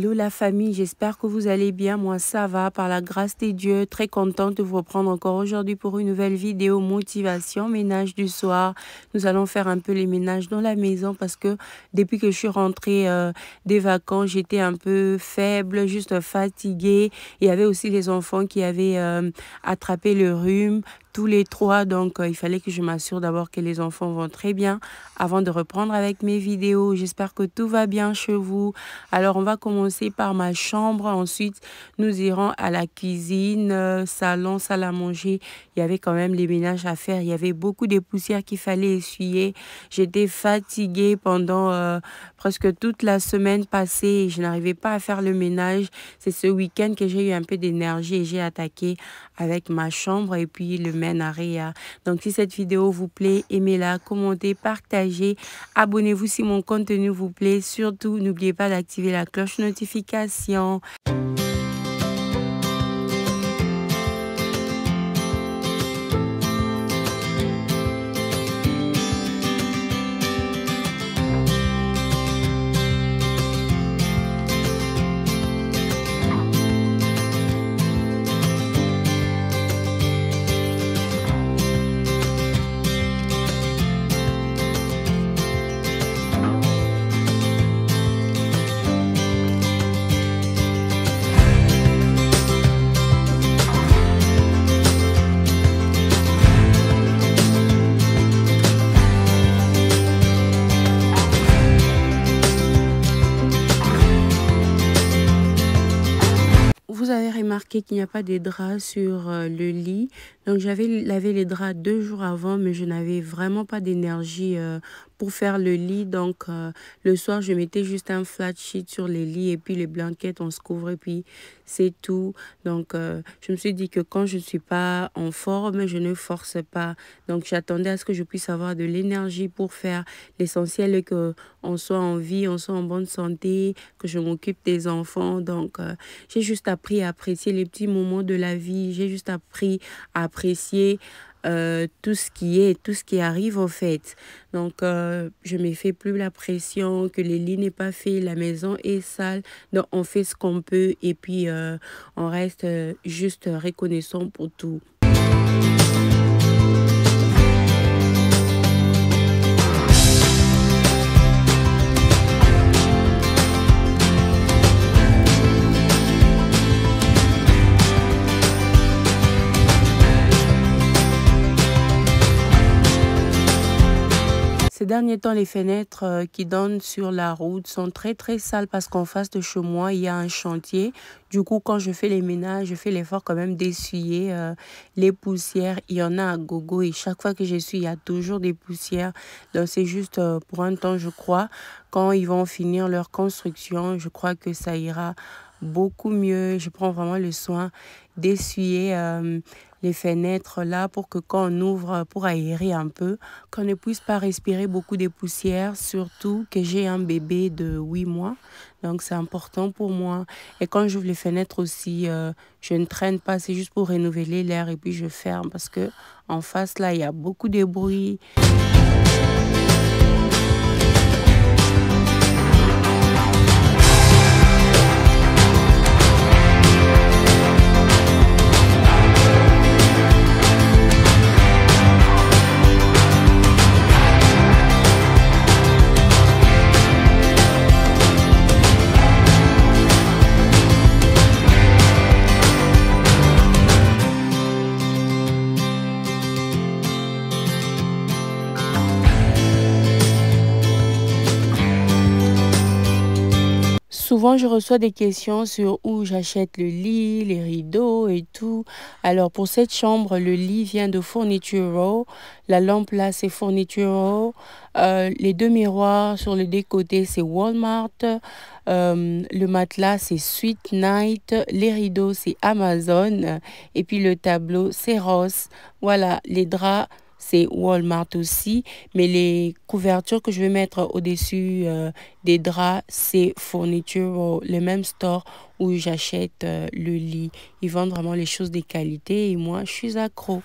Hello la famille, j'espère que vous allez bien. Moi ça va, par la grâce de Dieu. Très contente de vous reprendre encore aujourd'hui pour une nouvelle vidéo motivation, ménage du soir. Nous allons faire un peu les ménages dans la maison parce que depuis que je suis rentrée des vacances, j'étais un peu faible, juste fatiguée. Il y avait aussi les enfants qui avaient attrapé le rhume. Tous les trois, donc il fallait que je m'assure d'abord que les enfants vont très bien avant de reprendre avec mes vidéos. J'espère que tout va bien chez vous. Alors, on va commencer par ma chambre. Ensuite, nous irons à la cuisine, salon, salle à manger. Il y avait quand même les ménages à faire. Il y avait beaucoup de poussières qu'il fallait essuyer. J'étais fatiguée pendant presque toute la semaine passée. Je n'arrivais pas à faire le ménage. C'est ce week-end que j'ai eu un peu d'énergie et j'ai attaqué avec ma chambre et puis le ménage. Donc, si cette vidéo vous plaît, aimez-la, commentez, partagez. Abonnez-vous si mon contenu vous plaît. Surtout, n'oubliez pas d'activer la cloche notification. Vous avez remarqué qu'il n'y a pas de draps sur le lit. Donc, j'avais lavé les draps 2 jours avant, mais je n'avais vraiment pas d'énergie pour faire le lit. Donc, le soir, je mettais juste un flat sheet sur les lits et puis les blanquettes, on se couvre et puis c'est tout. Donc, je me suis dit que quand je ne suis pas en forme, je ne force pas. Donc, j'attendais à ce que je puisse avoir de l'énergie pour faire. L'essentiel est qu'on soit en vie, on soit en bonne santé, que je m'occupe des enfants. Donc, j'ai juste appris à apprécier les petits moments de la vie. J'ai juste appris à apprécier tout ce qui est, tout ce qui arrive en fait. Donc, je ne me fais plus la pression que le lit n'est pas fait, la maison est sale. Donc, on fait ce qu'on peut et puis on reste juste reconnaissant pour tout. Ces derniers temps, les fenêtres qui donnent sur la route sont très sales parce qu'en face de chez moi, il y a un chantier. Du coup, quand je fais les ménages, je fais l'effort quand même d'essuyer les poussières. Il y en a à gogo et chaque fois que j'essuie, il y a toujours des poussières. Donc, c'est juste pour un temps, je crois. Quand ils vont finir leur construction, je crois que ça ira beaucoup mieux. Je prends vraiment le soin d'essuyer les fenêtres là pour que quand on ouvre, pour aérer un peu, qu'on ne puisse pas respirer beaucoup de poussière, surtout que j'ai un bébé de 8 mois. Donc, c'est important pour moi. Et quand j'ouvre les fenêtres aussi, je ne traîne pas. C'est juste pour renouveler l'air et puis je ferme parce que en face, là, il y a beaucoup de bruit. Souvent, je reçois des questions sur où j'achète le lit, les rideaux et tout. Alors, pour cette chambre, le lit vient de Furniture Row. La lampe là, c'est Furniture Row. Les 2 miroirs sur les 2 côtés, c'est Walmart. Le matelas, c'est Sweet Night. Les rideaux, c'est Amazon. Et puis, le tableau, c'est Ross. Voilà, les draps, c'est Walmart aussi. Mais les couvertures que je vais mettre au-dessus des draps, c'est Furniture, le même store où j'achète le lit. Ils vendent vraiment les choses de qualité et moi, je suis accro.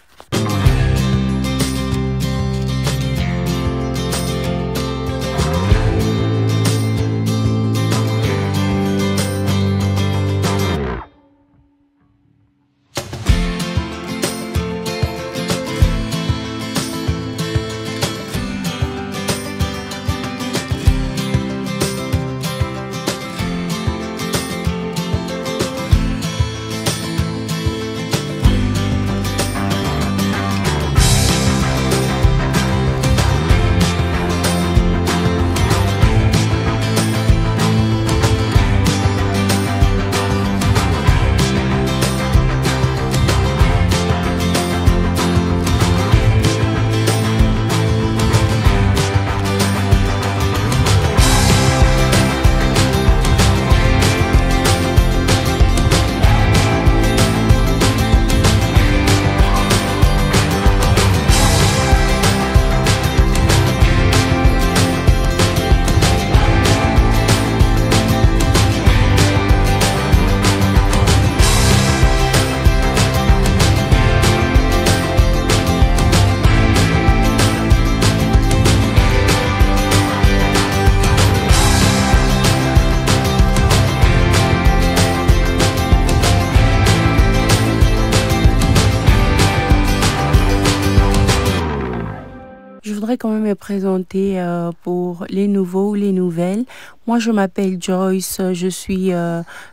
voudrais quand même me présenter pour les nouveaux ou les nouvelles. Moi, je m'appelle Joyce, je suis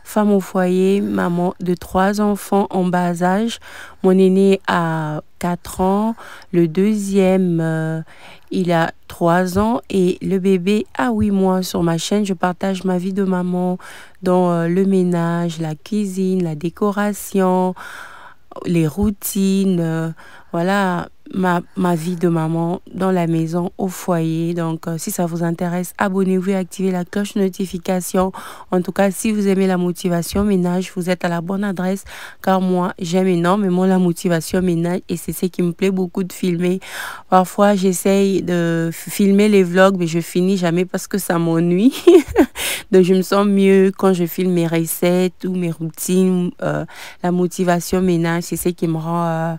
femme au foyer, maman de 3 enfants en bas âge. Mon aîné a 4 ans, le deuxième, il a 3 ans et le bébé a 8 mois. Sur ma chaîne, je partage ma vie de maman dans le ménage, la cuisine, la décoration, les routines, voilà, ma vie de maman dans la maison, au foyer. Donc, si ça vous intéresse, abonnez-vous et activez la cloche de notification. En tout cas, si vous aimez la motivation ménage, vous êtes à la bonne adresse, car moi, j'aime énormément la motivation ménage et c'est ce qui me plaît beaucoup de filmer. Parfois, j'essaye de filmer les vlogs, mais je finis jamais parce que ça m'ennuie. Donc, je me sens mieux quand je filme mes recettes ou mes routines. La motivation ménage, c'est ce qui me rend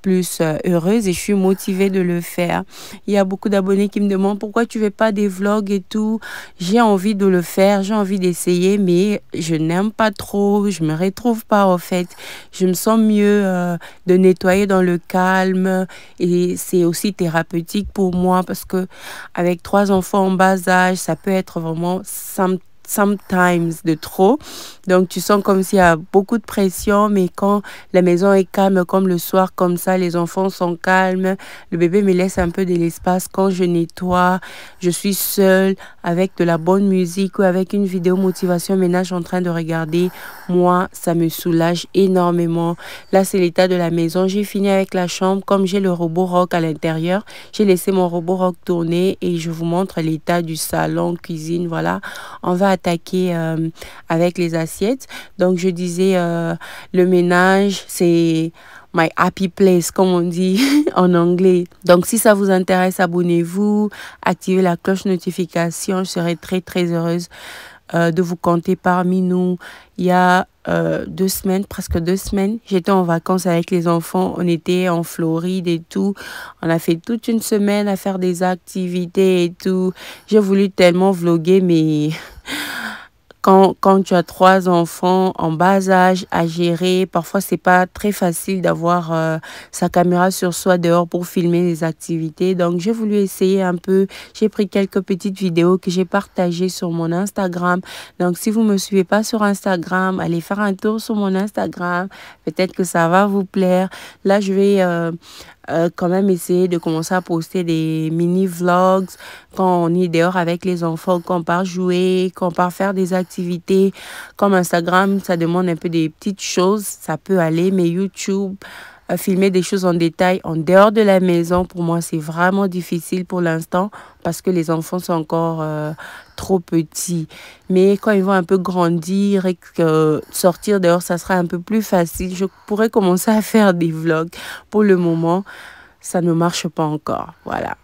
plus heureuse et je suis motivée de le faire. Il y a beaucoup d'abonnés qui me demandent pourquoi tu fais pas des vlogs et tout. J'ai envie de le faire, j'ai envie d'essayer, mais je n'aime pas trop, je me retrouve pas en fait. Je me sens mieux de nettoyer dans le calme et c'est aussi thérapeutique pour moi parce que avec 3 enfants en bas âge, ça peut être vraiment sometimes de trop. Donc, tu sens comme s'il y a beaucoup de pression, mais quand la maison est calme, comme le soir, comme ça, les enfants sont calmes, le bébé me laisse un peu de l'espace. Quand je nettoie, je suis seule avec de la bonne musique ou avec une vidéo motivation ménage en train de regarder. Moi, ça me soulage énormément. Là, c'est l'état de la maison. J'ai fini avec la chambre. Comme j'ai le robot rock à l'intérieur, j'ai laissé mon robot rock tourner et je vous montre l'état du salon, cuisine, voilà. On va attaquer avec les assiettes. Donc, je disais, le ménage, c'est my happy place, comme on dit en anglais. Donc, si ça vous intéresse, abonnez-vous, activez la cloche notification. Je serai très, très heureuse de vous compter parmi nous. Il y a 2 semaines, presque 2 semaines, j'étais en vacances avec les enfants. On était en Floride et tout. On a fait toute une semaine à faire des activités et tout. J'ai voulu tellement vlogger, mais quand tu as 3 enfants en bas âge à gérer, parfois c'est pas très facile d'avoir sa caméra sur soi dehors pour filmer les activités. Donc j'ai voulu essayer un peu. J'ai pris quelques petites vidéos que j'ai partagées sur mon Instagram. Donc si vous me suivez pas sur Instagram, allez faire un tour sur mon Instagram. Peut-être que ça va vous plaire. Là, je vais quand même essayer de commencer à poster des mini-vlogs quand on est dehors avec les enfants, quand on part jouer, quand on part faire des activités. Comme Instagram, ça demande un peu des petites choses, ça peut aller, mais YouTube, filmer des choses en détail en dehors de la maison, pour moi, c'est vraiment difficile pour l'instant parce que les enfants sont encore trop petits. Mais quand ils vont un peu grandir et que sortir dehors, ça sera un peu plus facile. Je pourrais commencer à faire des vlogs. Pour le moment, ça ne marche pas encore. Voilà.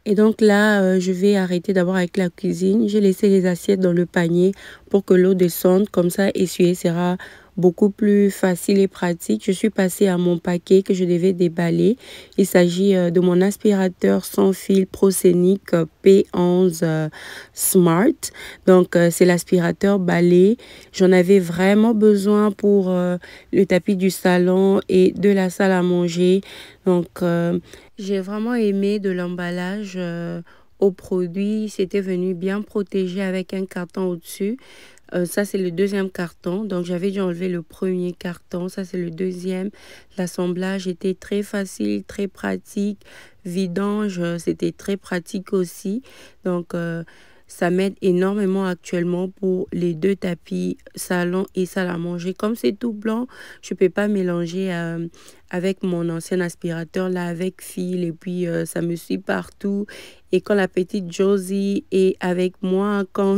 Et donc là, je vais arrêter d'abord avec la cuisine. J'ai laissé les assiettes dans le panier pour que l'eau descende. Comme ça, essuyer sera beaucoup plus facile et pratique. Je suis passée à mon paquet que je devais déballer. Il s'agit de mon aspirateur sans fil Proscenic P11 Smart. Donc, c'est l'aspirateur balai. J'en avais vraiment besoin pour le tapis du salon et de la salle à manger. Donc, j'ai vraiment aimé de l'emballage au produit. C'était venu bien protégé avec un carton au-dessus. Ça, c'est le deuxième carton. Donc, j'avais dû enlever le premier carton. Ça, c'est le deuxième. L'assemblage était très facile, très pratique. Vidange, c'était très pratique aussi. Donc, Ça m'aide énormément actuellement pour les deux tapis salon et salle à manger. Comme c'est tout blanc, je ne peux pas mélanger avec mon ancien aspirateur là avec fil et puis ça me suit partout. Et quand la petite Josie est avec moi, quand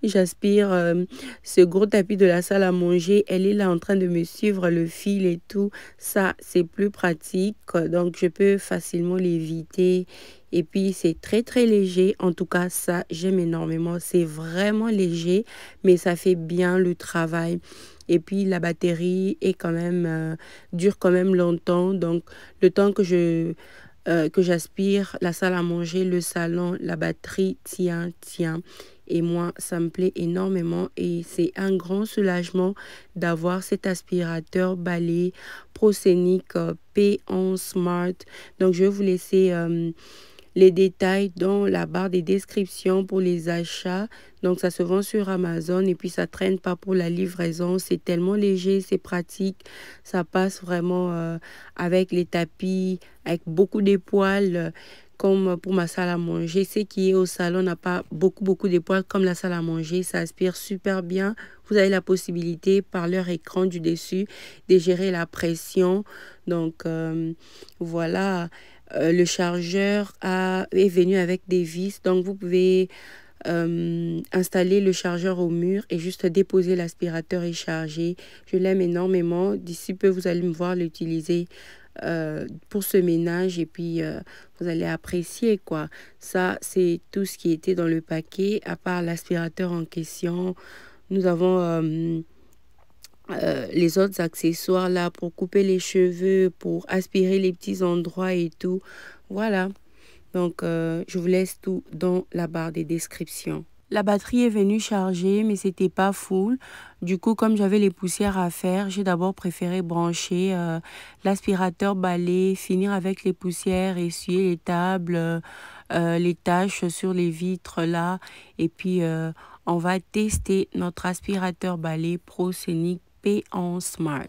j'aspire ce gros tapis de la salle à manger, elle est là en train de me suivre le fil et tout. Ça, c'est plus pratique. Donc, je peux facilement l'éviter. Et puis, c'est très, très léger. En tout cas, ça, j'aime énormément. C'est vraiment léger, mais ça fait bien le travail. Et puis, la batterie est quand même, dure quand même longtemps. Donc, le temps que j'aspire, la salle à manger, le salon, la batterie tient. Et moi, ça me plaît énormément et c'est un grand soulagement d'avoir cet aspirateur balai Proscenic P11 Smart. Donc, je vais vous laisser les détails dans la barre des descriptions pour les achats. Donc, ça se vend sur Amazon et puis ça traîne pas pour la livraison. C'est tellement léger, c'est pratique. Ça passe vraiment avec les tapis, avec beaucoup d'époils. Comme pour ma salle à manger, ce qui est au salon n'a pas beaucoup d'époils comme la salle à manger. Ça aspire super bien. Vous avez la possibilité par leur écran du dessus de gérer la pression. Donc, voilà. Le chargeur est venu avec des vis. Donc, vous pouvez installer le chargeur au mur et juste déposer l'aspirateur et charger. Je l'aime énormément. D'ici peu, vous allez me voir l'utiliser pour ce ménage et puis vous allez apprécier quoi. Ça, c'est tout ce qui était dans le paquet. À part l'aspirateur en question, nous avons les autres accessoires là pour couper les cheveux, pour aspirer les petits endroits et tout. Voilà. Donc, je vous laisse tout dans la barre des descriptions. La batterie est venue charger, mais c'était pas full. Du coup, comme j'avais les poussières à faire, j'ai d'abord préféré brancher l'aspirateur balai, finir avec les poussières, essuyer les tables, les taches sur les vitres là. Et puis, on va tester notre aspirateur balai Proscenic P11 Smart.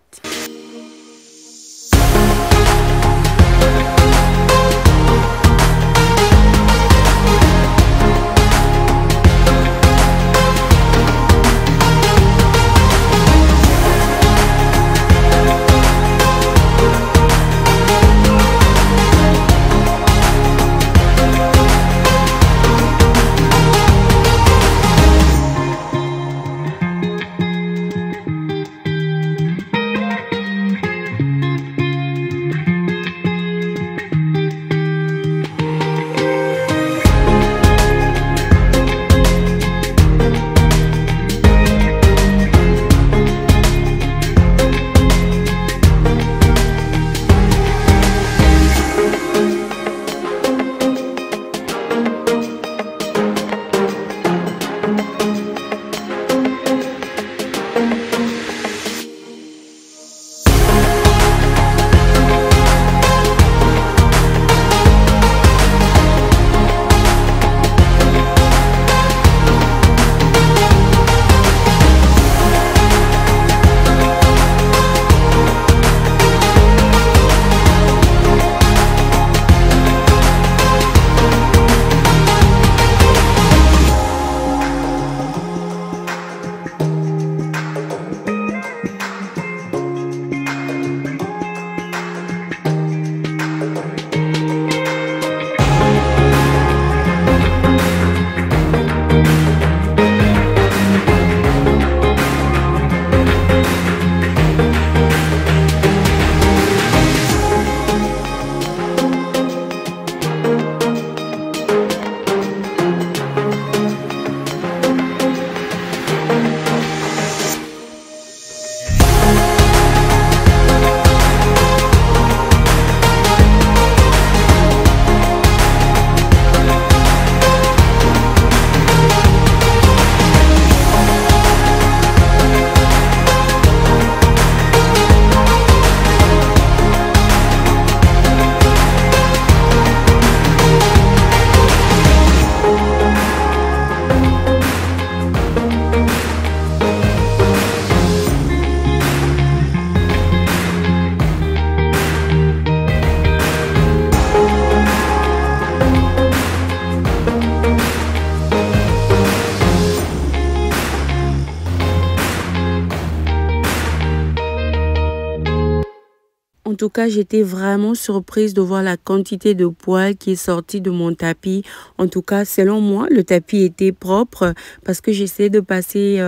En tout cas, j'étais vraiment surprise de voir la quantité de poils qui est sortie de mon tapis. En tout cas, selon moi, le tapis était propre parce que j'essayais de passer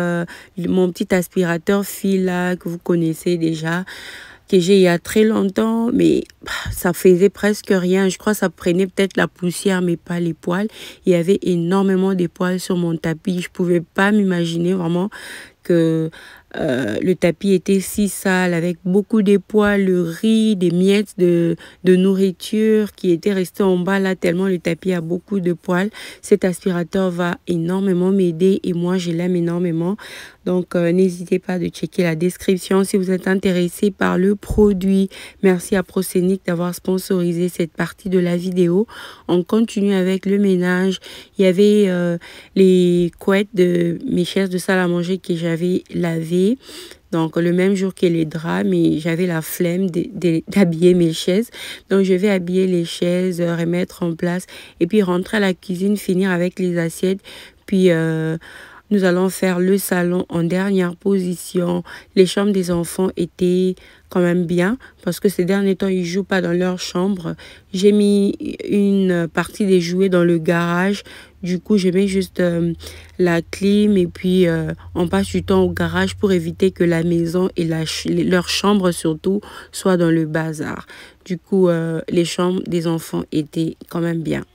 mon petit aspirateur Fila que vous connaissez déjà, que j'ai il y a très longtemps, mais ça faisait presque rien. Je crois que ça prenait peut-être la poussière, mais pas les poils. Il y avait énormément de poils sur mon tapis. Je pouvais pas m'imaginer vraiment que le tapis était si sale, avec beaucoup de poils, le riz, des miettes de nourriture qui étaient restées en bas là, tellement le tapis a beaucoup de poils. Cet aspirateur va énormément m'aider et moi, je l'aime énormément. Donc, n'hésitez pas de checker la description si vous êtes intéressé par le produit. Merci à Procenic d'avoir sponsorisé cette partie de la vidéo. On continue avec le ménage. Il y avait les couettes de mes chaises de salle à manger que j'avais lavées. Donc, le même jour que les draps, mais j'avais la flemme d'habiller mes chaises. Donc, je vais habiller les chaises, remettre en place et puis rentrer à la cuisine, finir avec les assiettes. Puis, nous allons faire le salon en dernière position. Les chambres des enfants étaient quand même bien parce que ces derniers temps, ils jouent pas dans leur chambre. J'ai mis une partie des jouets dans le garage. Du coup, je mets juste la clim et puis on passe du temps au garage pour éviter que la maison et leur chambre surtout soient dans le bazar. Du coup, les chambres des enfants étaient quand même bien.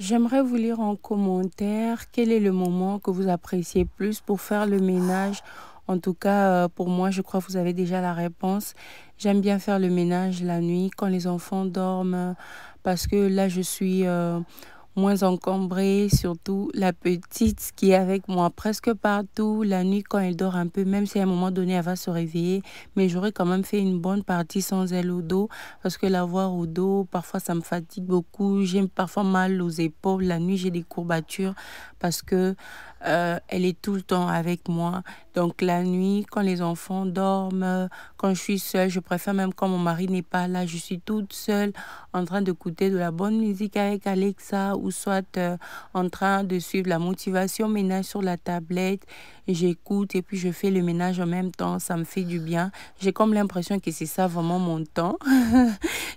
J'aimerais vous lire en commentaire quel est le moment que vous appréciez plus pour faire le ménage. En tout cas, pour moi, je crois que vous avez déjà la réponse. J'aime bien faire le ménage la nuit quand les enfants dorment parce que là, je suis moins encombrée, surtout la petite qui est avec moi presque partout. La nuit, quand elle dort un peu, même si à un moment donné, elle va se réveiller, mais j'aurais quand même fait une bonne partie sans elle au dos, parce que la voir au dos, parfois, ça me fatigue beaucoup. J'ai parfois mal aux épaules. La nuit, j'ai des courbatures parce que elle est tout le temps avec moi. Donc, la nuit, quand les enfants dorment, quand je suis seule, je préfère même quand mon mari n'est pas là, je suis toute seule en train d'écouter de la bonne musique avec Alexa ou soit en train de suivre la motivation ménage sur la tablette. J'écoute et puis je fais le ménage en même temps. Ça me fait du bien. J'ai comme l'impression que c'est ça vraiment mon temps.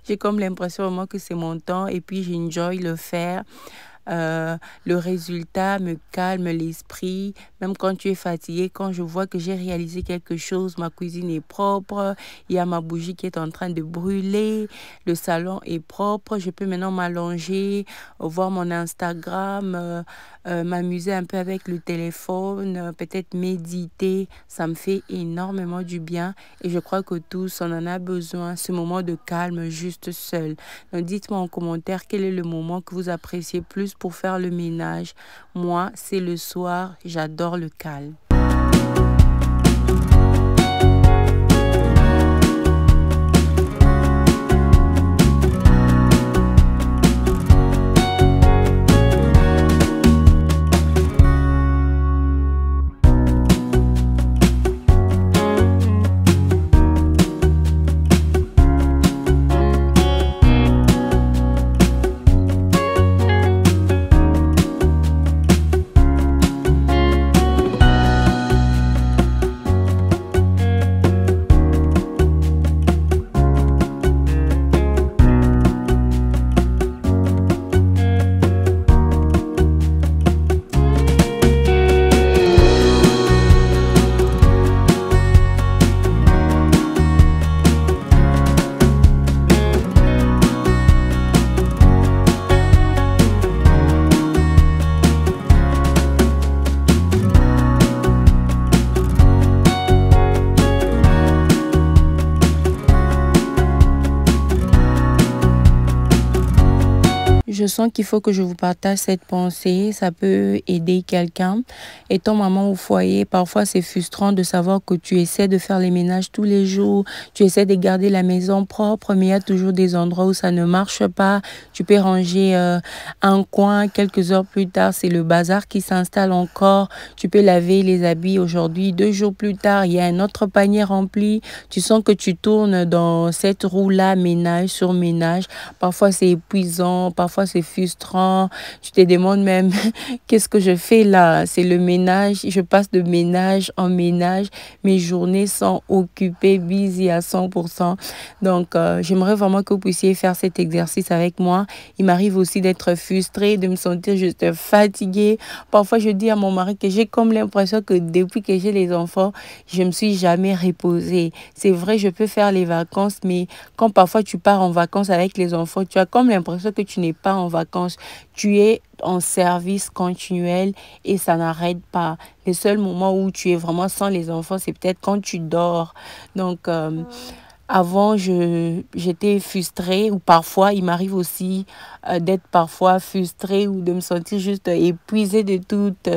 J'ai comme l'impression vraiment que c'est mon temps et puis j'enjoy le faire. Le résultat me calme l'esprit, même quand tu es fatigué, quand je vois que j'ai réalisé quelque chose, ma cuisine est propre, il y a ma bougie qui est en train de brûler, le salon est propre, je peux maintenant m'allonger, voir mon Instagram, m'amuser un peu avec le téléphone, peut-être méditer, ça me fait énormément du bien et je crois que tous on en a besoin, ce moment de calme juste seul. Donc dites-moi en commentaire quel est le moment que vous appréciez plus pour faire le ménage. Moi, c'est le soir, j'adore le calme. je sens qu'il faut que je vous partage cette pensée. Ça peut aider quelqu'un. Étant maman au foyer, parfois c'est frustrant de savoir que tu essaies de faire les ménages tous les jours. Tu essaies de garder la maison propre, mais il y a toujours des endroits où ça ne marche pas. Tu peux ranger un coin. Quelques heures plus tard, c'est le bazar qui s'installe encore. Tu peux laver les habits aujourd'hui. 2 jours plus tard, il y a un autre panier rempli. Tu sens que tu tournes dans cette roue-là, ménage sur ménage. Parfois, c'est épuisant, parfois, c'est frustrant. Tu te demandes même, qu'est-ce que je fais là? C'est le ménage. Je passe de ménage en ménage. Mes journées sont occupées, busy à 100%. Donc, j'aimerais vraiment que vous puissiez faire cet exercice avec moi. Il m'arrive aussi d'être frustrée, de me sentir juste fatiguée. Parfois, je dis à mon mari que j'ai comme l'impression que depuis que j'ai les enfants, je me suis jamais reposée. C'est vrai, je peux faire les vacances, mais quand parfois tu pars en vacances avec les enfants, tu as comme l'impression que tu n'es pas en vacances. Tu es en service continuel et ça n'arrête pas. Le seul moment où tu es vraiment sans les enfants, c'est peut-être quand tu dors. Donc, avant, j'étais frustrée ou parfois, il m'arrive aussi d'être parfois frustrée ou de me sentir juste épuisée de toutes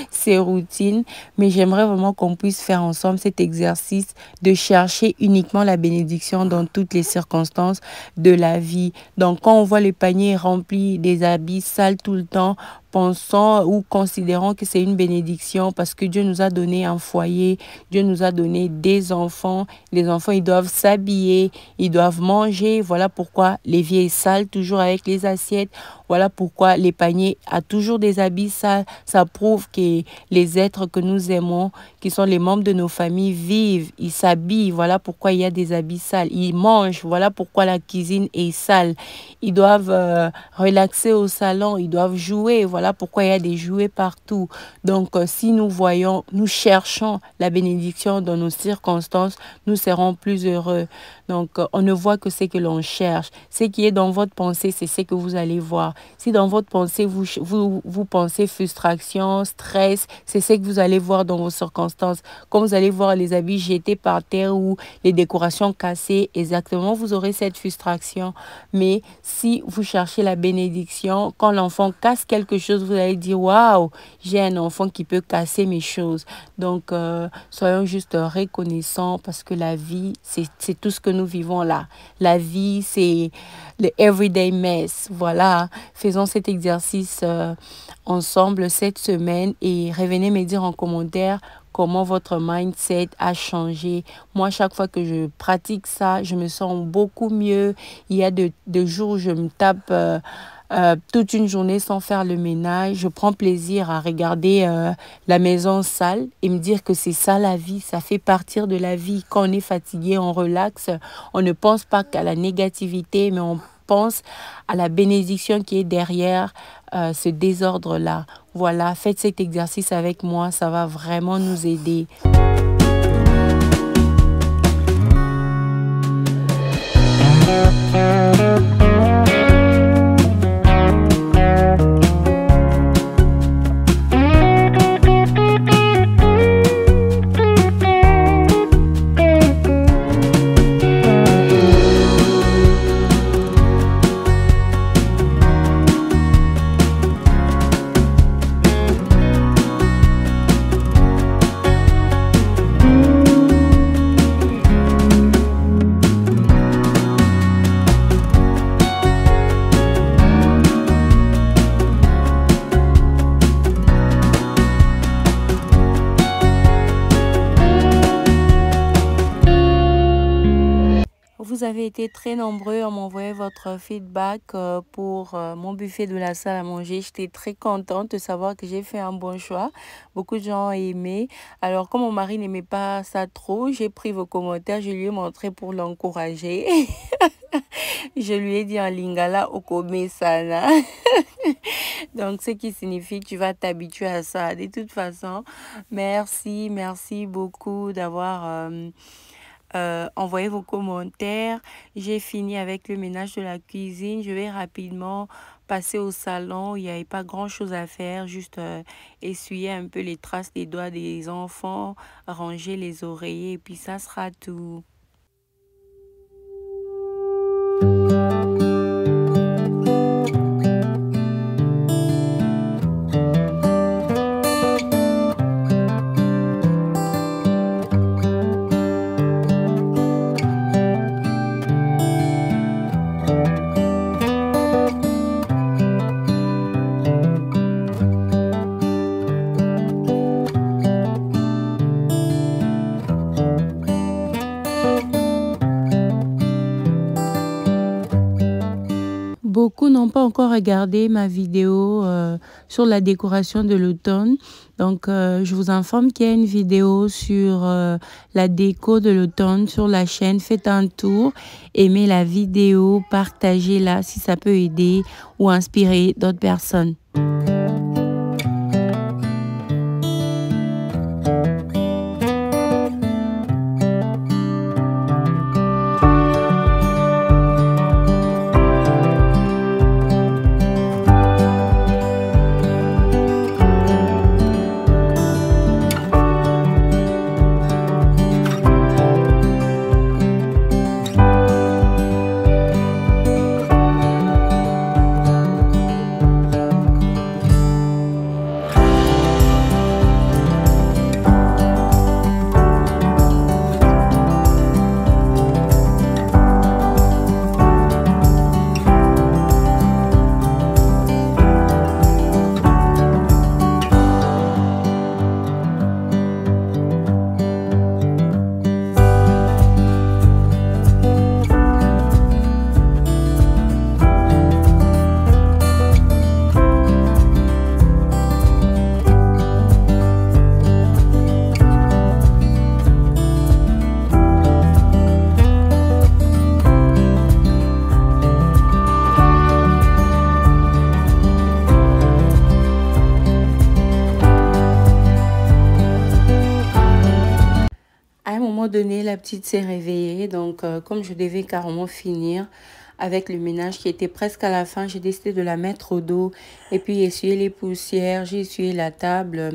ces routines. Mais j'aimerais vraiment qu'on puisse faire ensemble cet exercice de chercher uniquement la bénédiction dans toutes les circonstances de la vie. Donc, quand on voit le panier rempli des habits sales tout le temps, pensant ou considérant que c'est une bénédiction parce que Dieu nous a donné un foyer, Dieu nous a donné des enfants. Les enfants, ils doivent s'habiller, ils doivent manger. Voilà pourquoi les vieilles sales, toujours avec les assiettes. Voilà pourquoi les paniers a toujours des habits sales. Ça prouve que les êtres que nous aimons, qui sont les membres de nos familles, vivent, ils s'habillent. Voilà pourquoi il y a des habits sales. Ils mangent. Voilà pourquoi la cuisine est sale. Ils doivent relaxer au salon. Ils doivent jouer. Voilà pourquoi il y a des jouets partout. Donc, si nous voyons, nous cherchons la bénédiction dans nos circonstances, nous serons plus heureux. Donc, on ne voit que ce que l'on cherche. Ce qui est dans votre pensée, c'est ce que vous allez voir. Si dans votre pensée, vous pensez frustration, stress, c'est ce que vous allez voir dans vos circonstances. Quand vous allez voir les habits jetés par terre ou les décorations cassées, exactement, vous aurez cette frustration. Mais si vous cherchez la bénédiction, quand l'enfant casse quelque chose, vous allez dire, waouh, j'ai un enfant qui peut casser mes choses. Donc, soyons juste reconnaissants parce que la vie, c'est tout ce que nous vivons là. La vie, c'est le everyday mess. Voilà, faisons cet exercice ensemble cette semaine et revenez me dire en commentaire comment votre mindset a changé. Moi, chaque fois que je pratique ça, je me sens beaucoup mieux. Il y a de jours où je me tape toute une journée sans faire le ménage. Je prends plaisir à regarder la maison sale et me dire que c'est ça la vie. Ça fait partir de la vie. Quand on est fatigué, on relaxe. On ne pense pas qu'à la négativité, mais on pense à la bénédiction qui est derrière ce désordre-là. Voilà, faites cet exercice avec moi. Ça va vraiment nous aider. Vous avez été très nombreux à m'envoyer votre feedback pour mon buffet de la salle à manger. J'étais très contente de savoir que j'ai fait un bon choix. Beaucoup de gens ont aimé. Alors, comme mon mari n'aimait pas ça trop, j'ai pris vos commentaires, je lui ai montré pour l'encourager. Je lui ai dit en lingala, okome sana. Donc, ce qui signifie que tu vas t'habituer à ça. De toute façon, merci beaucoup d'avoir envoyez vos commentaires. J'ai fini avec le ménage de la cuisine. Je vais rapidement passer au salon. Il n'y avait pas grand-chose à faire. Juste essuyer un peu les traces des doigts des enfants, ranger les oreillers et puis ça sera tout. beaucoup n'ont pas encore regardé ma vidéo sur la décoration de l'automne. Donc, je vous informe qu'il y a une vidéo sur la déco de l'automne sur la chaîne. Faites un tour, aimez la vidéo, partagez-la si ça peut aider ou inspirer d'autres personnes. Donné, la petite s'est réveillée, donc comme je devais carrément finir avec le ménage qui était presque à la fin, j'ai décidé de la mettre au dos et puis essuyer les poussières. J'ai essuyé la table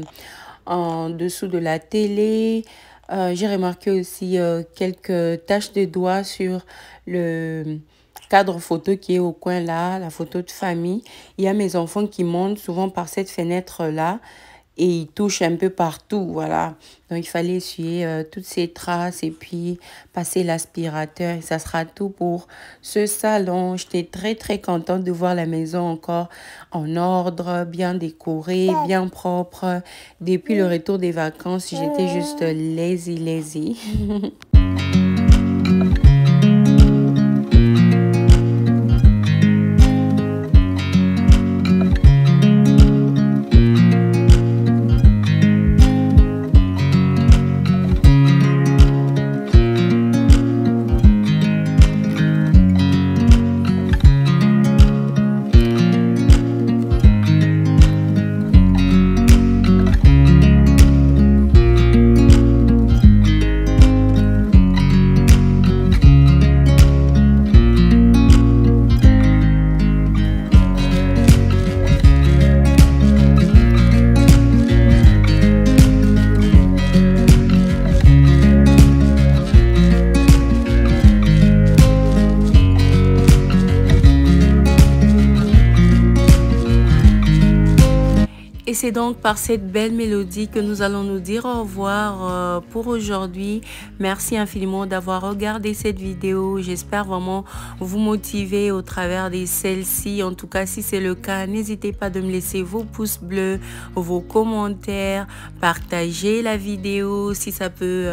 en dessous de la télé. J'ai remarqué aussi quelques taches de doigts sur le cadre photo qui est au coin là, la photo de famille. Il y a mes enfants qui montent souvent par cette fenêtre là et ils touchent un peu partout, voilà. Donc il fallait essuyer toutes ces traces et puis passer l'aspirateur et ça sera tout pour ce salon. J'étais très contente de voir la maison encore en ordre, bien décorée, bien propre. Depuis le retour des vacances, j'étais juste lazy. Et c'est donc par cette belle mélodie que nous allons nous dire au revoir pour aujourd'hui. Merci infiniment d'avoir regardé cette vidéo. J'espère vraiment vous motiver au travers de celle-ci. En tout cas, si c'est le cas, n'hésitez pas de me laisser vos pouces bleus, vos commentaires, partagez la vidéo si ça peut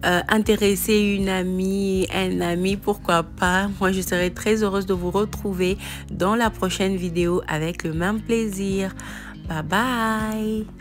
intéresser une amie, un ami, pourquoi pas. Moi, je serai très heureuse de vous retrouver dans la prochaine vidéo avec le même plaisir. Bye bye.